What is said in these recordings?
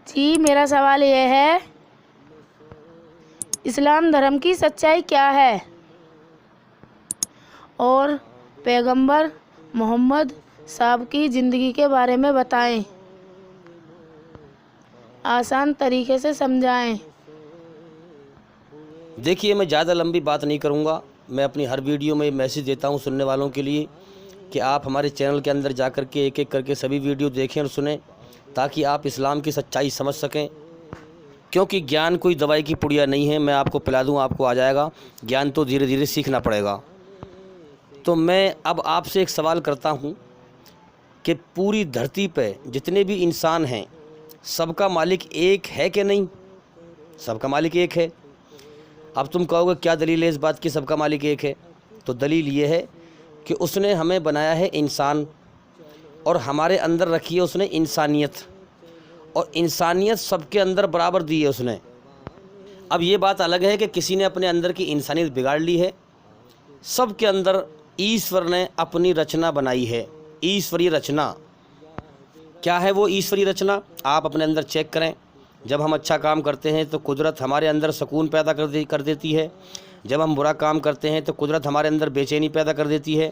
جی میرا سوال یہ ہے، اسلام دھرم کی سچائی کیا ہے اور پیغمبر محمد صاحب کی زندگی کے بارے میں بتائیں، آسان طریقے سے سمجھائیں۔ دیکھیے، میں زیادہ لمبی بات نہیں کروں گا۔ میں اپنی ہر ویڈیو میں میسیج دیتا ہوں سننے والوں کے لیے کہ آپ ہمارے چینل کے اندر جا کر کے ایک ایک کر کے سبھی ویڈیو دیکھیں اور سنیں، تاکہ آپ اسلام کی سچائی سمجھ سکیں۔ کیونکہ گیان کوئی دوائی کی پڑیا نہیں ہے، میں آپ کو پلا دوں آپ کو آ جائے گا، گیان تو دھیرے دھیرے سیکھنا پڑے گا۔ تو میں اب آپ سے ایک سوال کرتا ہوں کہ پوری دھرتی پہ جتنے بھی انسان ہیں، سب کا مالک ایک ہے کہ نہیں؟ سب کا مالک ایک ہے۔ اب تم کہو گے کیا دلیل ہے اس بات کی سب کا مالک ایک ہے؟ تو دلیل یہ ہے کہ اس نے ہمیں بنایا ہے انسان، اور ہمارے اندر رکھی ہے اس نے انسانیت، اور انسانیت سب کے اندر برابر دی ہے اس نے۔ اب یہ بات الگ ہے کہ کسی نے اپنے اندر کی انسانیت بگاڑ لی ہے۔ سب کے اندر ایشور نے اپنی رچنا بنائی ہے، ایشوری رچنا۔ کیا ہے وہ ایشوری رچنا؟ آپ اپنے اندر چیک کریں۔ جب ہم اچھا کام کرتے ہیں تو قدرت ہمارے اندر سکون پیدا کر دیتی ہے، جب ہم برا کام کرتے ہیں تو قدرت ہمارے اندر بے چینی پیدا کر دیتی ہے۔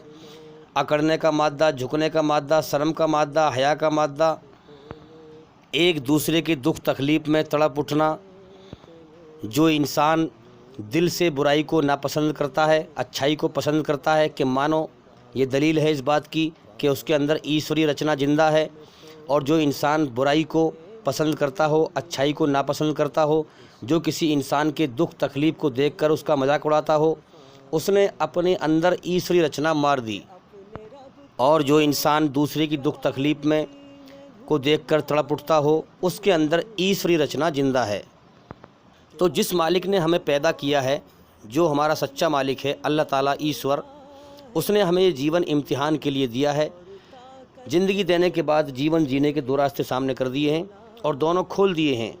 اکڑنے کا مادہ، جھکنے کا مادہ، شرم کا مادہ، حیا کا مادہ، ایک دوسرے کے دکھ تکلیف میں تڑپ اٹھنا۔ جو انسان دل سے برائی کو ناپسند کرتا ہے، اچھائی کو پسند کرتا ہے، کہ مانو یہ دلیل ہے اس بات کی کہ اس کے اندر ایشوری رچنا زندہ ہے۔ اور جو انسان برائی کو پسند کرتا ہو، اچھائی کو ناپسند کرتا ہو، جو کسی انسان کے دکھ تکلیف کو دیکھ کر اس کا مذاق اڑاتا ہو، اس نے اپنے اندر ایشوری رچنا مار دی۔ اور جو انسان دوسرے کی دکھ تکلیف میں کو دیکھ کر تڑپ اٹھتا ہو، اس کے اندر ایشوری رچنا زندہ ہے۔ تو جس مالک نے ہمیں پیدا کیا ہے، جو ہمارا سچا مالک ہے، اللہ تعالیٰ ایشور، اس نے ہمیں یہ جیون امتحان کے لیے دیا ہے۔ زندگی دینے کے بعد جیون جینے کے دو راستے سامنے کر دیے ہیں، اور دونوں کھول دیے ہیں۔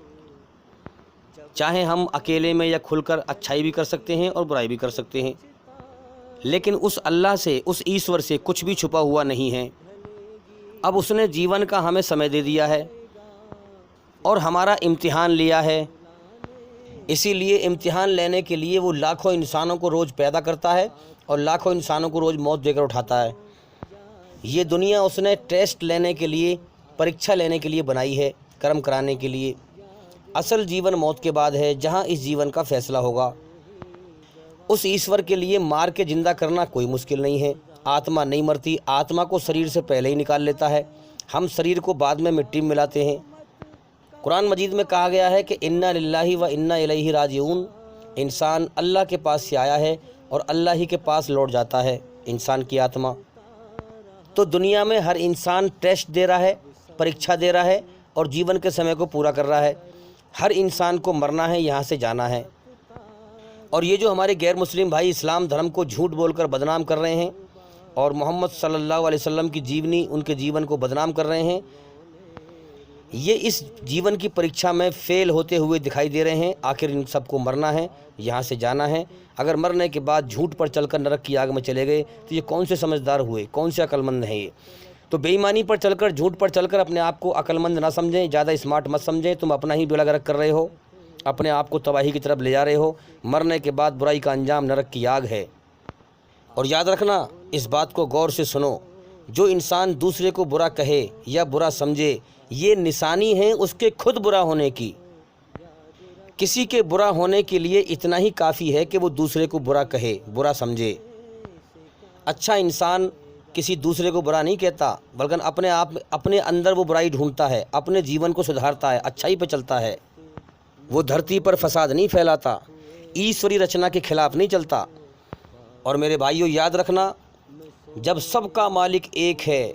چاہے ہم اکیلے میں یا کھل کر اچھائی بھی کر سکتے ہیں اور برائی بھی کر سکتے ہیں، لیکن اس اللہ سے، اس ایشور سے کچھ بھی چھپا ہوا نہیں ہے۔ اب اس نے جیون کا ہمیں سمے دے دیا ہے اور ہمارا امتحان لیا ہے۔ اسی لیے امتحان لینے کے لیے وہ لاکھوں انسانوں کو روز پیدا کرتا ہے اور لاکھوں انسانوں کو روز موت دے کر اٹھاتا ہے۔ یہ دنیا اس نے ٹیسٹ لینے کے لیے، پریکچھا لینے کے لیے بنائی ہے، کرم کرانے کے لیے۔ اصل جیون موت کے بعد ہے، جہاں اس جیون کا فیصلہ ہوگا۔ اس ایشور کے لیے مار کے زندہ کرنا کوئی مشکل نہیں ہے۔ آتما نہیں مرتی، آتما کو شریر سے پہلے ہی نکال لیتا ہے، ہم شریر کو بعد میں مٹی میں ملاتے ہیں۔ قرآن مجید میں کہا گیا ہے کہ انا للہ و انا الیہ راجعون، انسان اللہ کے پاس سے آیا ہے اور اللہ ہی کے پاس لوٹ جاتا ہے انسان کی آتما۔ تو دنیا میں ہر انسان ٹیسٹ دے رہا ہے، پریکچھا دے رہا ہے اور جیون کے سمے کو پورا کر رہا ہے۔ ہر انسان کو مرنا ہے، یہاں سے جانا ہے۔ اور یہ جو ہمارے غیر مسلم بھائی اسلام دھرم کو جھوٹ بول کر بدنام کر رہے ہیں اور محمد صلی اللہ علیہ وسلم کی جیونی، ان کے جیون کو بدنام کر رہے ہیں، یہ اس جیون کی پریکچھا میں فیل ہوتے ہوئے دکھائی دے رہے ہیں۔ آخر ان سب کو مرنا ہے، یہاں سے جانا ہے۔ اگر مرنے کے بعد جھوٹ پر چل کر نرک کی آگ میں چلے گئے تو یہ کون سے سمجھدار ہوئے، کون سے عقل مند ہیں یہ؟ تو بے ایمانی پر چل کر، جھوٹ پر چل کر اپنے آپ کو عقل مند نہ سمجھیں، زیادہ اسمارٹ مت سمجھیں۔ تم اپنا ہی بیڑا غرق کر رہے ہو، اپنے آپ کو تباہی کی طرف لے جا رہے ہو۔ مرنے کے بعد برائی کا انجام نرک کی آگ ہے۔ اور یاد رکھنا، اس بات کو غور سے سنو، جو انسان دوسرے کو برا کہے یا برا سمجھے، یہ نشانی ہے اس کے خود برا ہونے کی۔ کسی کے برا ہونے کے لیے اتنا ہی کافی ہے کہ وہ دوسرے کو برا کہے، برا سمجھے۔ اچھا انسان کسی دوسرے کو برا نہیں کہتا، بلکہ اپنے اندر وہ برائی ڈھونڈتا ہے، اپنے جیون کو سدھارتا ہے، اچھائی پہ چلتا ہے۔ وہ دھرتی پر فساد نہیں پھیلاتا، ایشوری رچنا کے خلاف نہیں چلتا۔ اور میرے بھائیوں، یاد رکھنا، جب سب کا مالک ایک ہے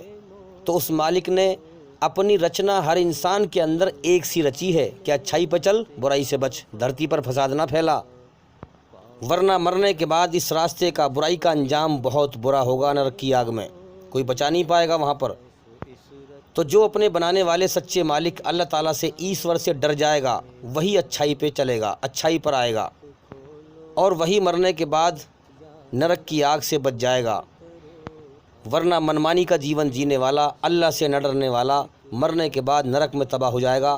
تو اس مالک نے اپنی رچنا ہر انسان کے اندر ایک سی رچی ہے کہ اچھائی پہ چل، برائی سے بچ، دھرتی پر فساد نہ پھیلا، ورنہ مرنے کے بعد اس راستے کا، برائی کا انجام بہت برا ہوگا نرک کی آگ میں، کوئی بچا نہیں پائے گا وہاں پر۔ تو جو اپنے بنانے والے سچے مالک اللہ تعالیٰ سے، ایشور سے ڈر جائے گا، وہی اچھائی پہ چلے گا، اچھائی پر آئے گا، اور وہی مرنے کے بعد نرک کی آگ سے بچ جائے گا۔ ورنہ منمانی کا جیون جینے والا، اللہ سے نہ ڈرنے والا، مرنے کے بعد نرک میں تباہ ہو جائے گا۔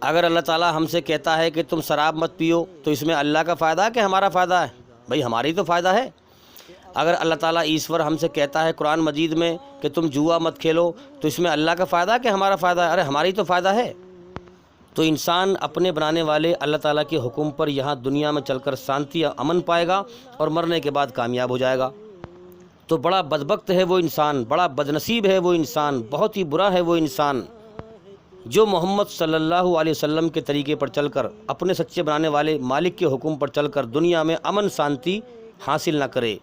اگر اللہ تعالیٰ ہم سے کہتا ہے کہ تم شراب مت پیو تو اس میں اللہ کا فائدہ ہے کہ ہمارا فائدہ ہے؟ بھائی ہماری تو فائدہ ہے۔ اگر اللہ تعالیٰ ایشور ہم سے کہتا ہے قرآن مجید میں کہ تم جوا مت کھیلو تو اس میں اللہ کا فائدہ ہے کہ ہمارا فائدہ ہے؟ ارے ہماری تو فائدہ ہے۔ تو انسان اپنے بنانے والے اللہ تعالیٰ کے حکم پر یہاں دنیا میں چل کر شانتی اور امن پائے گا اور مرنے کے بعد کامیاب ہو جائے گا۔ تو بڑا بدبخت ہے وہ انسان، بڑا بدنصیب ہے وہ انسان، بہت ہی برا ہے وہ انسان جو محمد صلی اللہ علیہ وسلم کے طریقے پر چل کر، اپنے سچے بنانے والے مالک کے حکم پر چل کر دنیا میں امن شانتی حاصل نہ کرے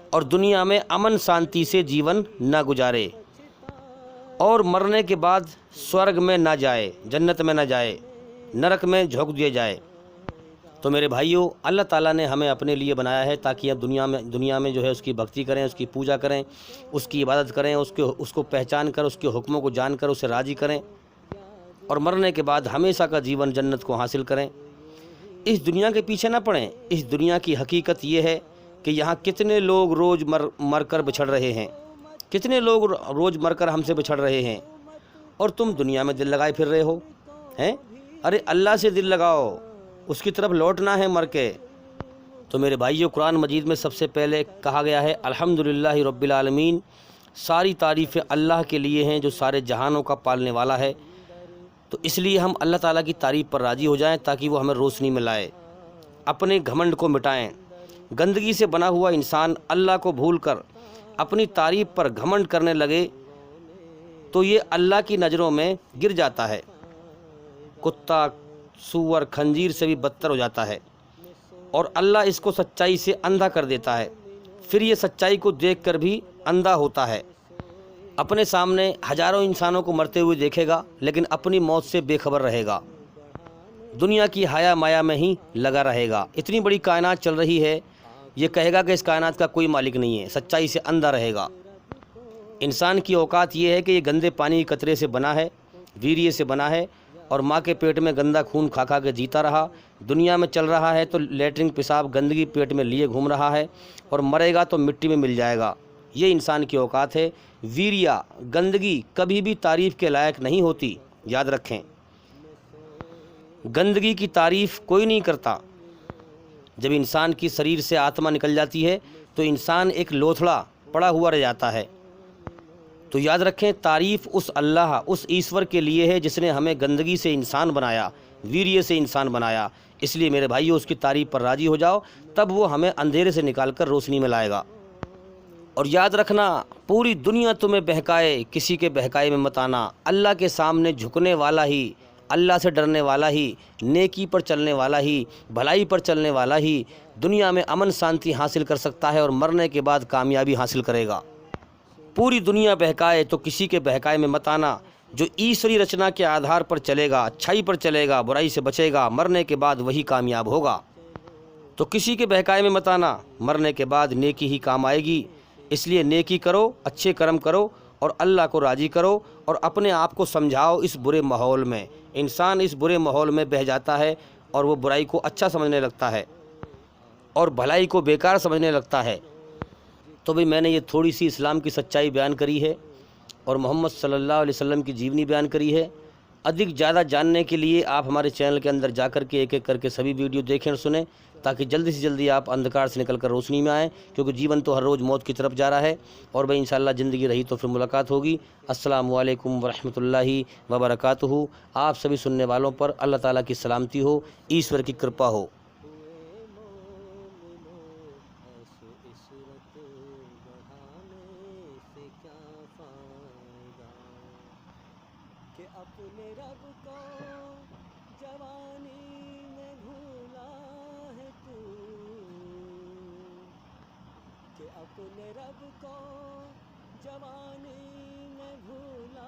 اور دنیا میں امن شانتی سے جیون نہ گزارے اور مرنے کے بعد سورگ میں نہ جائے، جنت میں نہ جائے، نرک میں جھونک دیے جائے۔ تو میرے بھائیوں، اللہ تعالیٰ نے ہمیں اپنے لیے بنایا ہے تاکہ اب دنیا میں جو ہے اس کی بھکتی کریں، اس کی پوجا کریں، اس کی عبادت کریں، اس کو پہچان کر، اس کے حکموں کو جان کر اسے راضی کریں اور مرنے کے بعد ہمیشہ کا جیون جنت کو حاصل کریں۔ اس دنیا کے پیچھے نہ پڑیں۔ اس دنیا کی حقیقت یہ ہے کہ یہاں کتنے لوگ روز مر کر بچھڑ رہے ہیں، کتنے لوگ روز مر کر ہم سے بچھڑ رہے ہیں، اور تم دنیا میں دل لگائے پھر رہے ہو ہیں۔ ارے اللہ سے دل لگاؤ، اس کی طرف لوٹنا ہے مر کے۔ تو میرے بھائیو، قرآن مجید میں سب سے پہلے کہا گیا ہے الحمدللہ رب العالمین، ساری تعریفیں اللہ کے لیے ہیں جو سارے جہانوں کا پالنے والا ہے۔ تو اس لیے ہم اللہ تعالیٰ کی تعریف پر راضی ہو جائیں تاکہ وہ ہمیں روشنی میں لائے، اپنے گھمنڈ کو مٹائیں۔ گندگی سے بنا ہوا انسان اللہ کو بھول کر اپنی تعریف پر گھمنڈ کرنے لگے تو یہ اللہ کی نظروں میں گر جاتا ہے، کتا، سور، خنزیر سے بھی بدتر ہو جاتا ہے، اور اللہ اس کو سچائی سے اندھا کر دیتا ہے۔ پھر یہ سچائی کو دیکھ کر بھی اندھا ہوتا ہے، اپنے سامنے ہزاروں انسانوں کو مرتے ہوئے دیکھے گا لیکن اپنی موت سے بے خبر رہے گا، دنیا کی حیا مایا میں ہی لگا رہے گا۔ اتنی بڑی کائنات چل رہی ہے، یہ کہے گا کہ اس کائنات کا کوئی مالک نہیں ہے، سچائی سے اندھا رہے گا۔ انسان کی اوقات یہ ہے کہ یہ گندے پانی کے قطرے سے بنا ہے، ویریے سے بنا ہے، اور ماں کے پیٹ میں گندا خون کھا کھا کے جیتا رہا، دنیا میں چل رہا ہے تو لیٹرنگ پیشاب گندگی پیٹ میں لیے گھوم رہا ہے، اور مرے گا تو مٹی میں مل جائے گا۔ یہ انسان کی اوقات ہے۔ ویریا، گندگی کبھی بھی تعریف کے لائق نہیں ہوتی، یاد رکھیں۔ گندگی کی تعریف کوئی نہیں کرتا۔ جب انسان کی شریر سے آتما نکل جاتی ہے تو انسان ایک لوتھڑا پڑا ہوا رہ جاتا ہے۔ تو یاد رکھیں، تعریف اس اللہ، اس ایشور کے لیے ہے جس نے ہمیں گندگی سے انسان بنایا، ویریے سے انسان بنایا۔ اس لیے میرے بھائیو، اس کی تعریف پر راضی ہو جاؤ، تب وہ ہمیں اندھیرے سے نکال کر روشنی میں لائے گا۔ اور یاد رکھنا، پوری دنیا تمہیں بہکائے، کسی کے بہکائے میں مت آنا۔ اللہ کے سامنے جھکنے والا ہی، اللہ سے ڈرنے والا ہی، نیکی پر چلنے والا ہی، بھلائی پر چلنے والا ہی دنیا میں امن شانتی حاصل کر سکتا ہے اور مرنے کے بعد کامیابی حاصل کرے گا۔ پوری دنیا بہکائے تو کسی کے بہکائے میں مت آنا۔ جو ایشوری رچنا کے آدھار پر چلے گا، اچھائی پر چلے گا، برائی سے بچے گا، مرنے کے بعد وہی کامیاب ہوگا۔ تو کسی کے بہکائے میں مت آنا، مرنے کے بعد نیکی ہی کام آئے گی۔ اس لیے نیکی کرو، اچھے کرم کرو اور اللہ کو راضی کرو، اور اپنے آپ کو سمجھاؤ اس برے ماحول میں۔ انسان اس برے ماحول میں بہہ جاتا ہے اور وہ برائی کو اچھا سمجھنے لگتا ہے اور بھلائی کو بیکار سمجھنے لگتا ہے۔ تو بھئی میں نے یہ تھوڑی سی اسلام کی سچائی بیان کری ہے اور محمد صلی اللہ علیہ وسلم کی جیونی بیان کری ہے۔ ادھک زیادہ جاننے کے لیے آپ ہمارے چینل کے اندر جا کر کے ایک ایک کر کے سبھی ویڈیو دیکھیں اور سنیں، تاکہ جلدی سے جلدی آپ اندھکار سے نکل کر روشنی میں آئیں، کیونکہ جیون تو ہر روز موت کی طرف جا رہا ہے۔ اور بھئی انشاءاللہ زندگی رہی تو پھر ملاقات ہوگی۔ السلام علیکم ورحمۃ اللہ وبرکاتہ۔ آپ سبھی سننے والوں پر اللہ تعالیٰ کی سلامتی ہو، ایشور کی کرپا ہو۔ کہ اپنے رب کو جوانی میں بھولا ہے تو، کہ اپنے رب کو جوانی میں بھولا